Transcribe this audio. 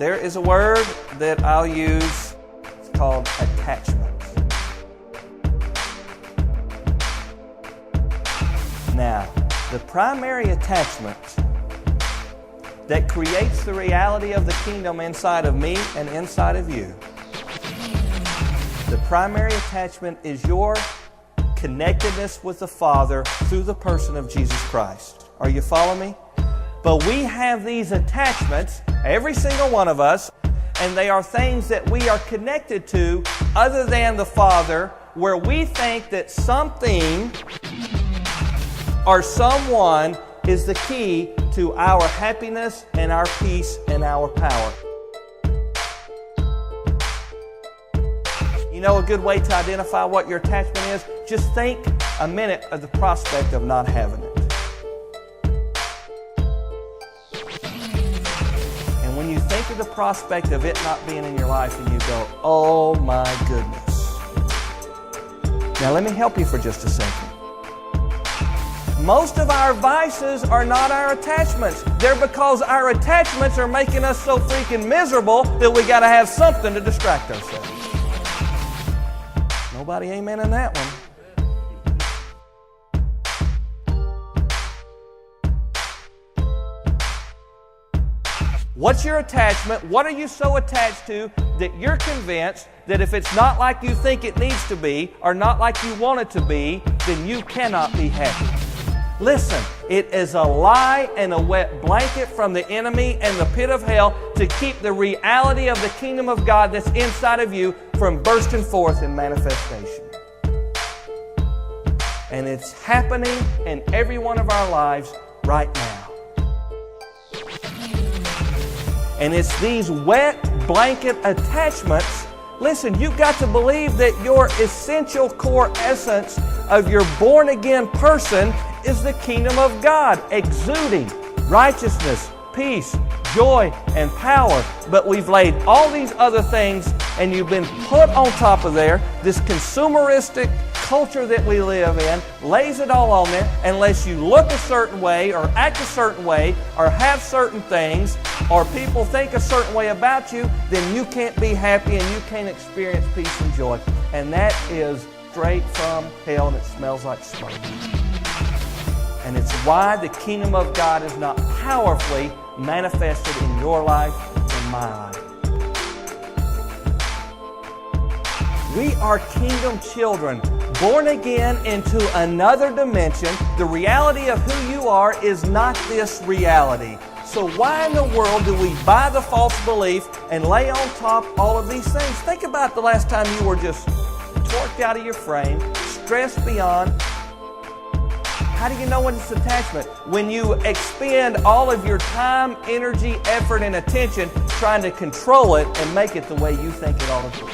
There is a word that I'll use. It's called attachment. Now, the primary attachment that creates the reality of the kingdom inside of me and inside of you, the primary attachment is your connectedness with the Father through the person of Jesus Christ. Are you following me? But we have these attachments, every single one of us, and they are things that we are connected to other than the Father, where we think that something or someone is the key to our happiness and our peace and our power. You know a good way to identify what your attachment is? Just think a minute of the prospect of not having it. And when you think of the prospect of it not being in your life and you go, oh my goodness. Now let me help you for just a second. Most of our vices are not our attachments. They're because our attachments are making us so freaking miserable that we got to have something to distract ourselves. Nobody amen in that one. What's your attachment? What are you so attached to that you're convinced that if it's not like you think it needs to be or not like you want it to be, then you cannot be happy? Listen, it is a lie and a wet blanket from the enemy and the pit of hell to keep the reality of the kingdom of God that's inside of you from bursting forth in manifestation. And it's happening in every one of our lives right now. And it's these wet blanket attachments. Listen, you've got to believe that your essential core essence of your born-again person is the kingdom of God, exuding righteousness, peace, joy, and power. But we've laid all these other things, and you've been put on top of there. This consumeristic culture that we live in lays it all on there. Unless you look a certain way or act a certain way or have certain things or people think a certain way about you, then you can't be happy and you can't experience peace and joy. And that is straight from hell, and it smells like smoke. And it's why the kingdom of God is not powerfully manifested in your life and my life. We are kingdom children, born again into another dimension. The reality of who you are is not this reality. So why in the world do we buy the false belief and lay on top all of these things? Think about the last time you were just torqued out of your frame, stressed beyond. How do you know when it's attachment? When you expend all of your time, energy, effort, and attention trying to control it and make it the way you think it ought to be.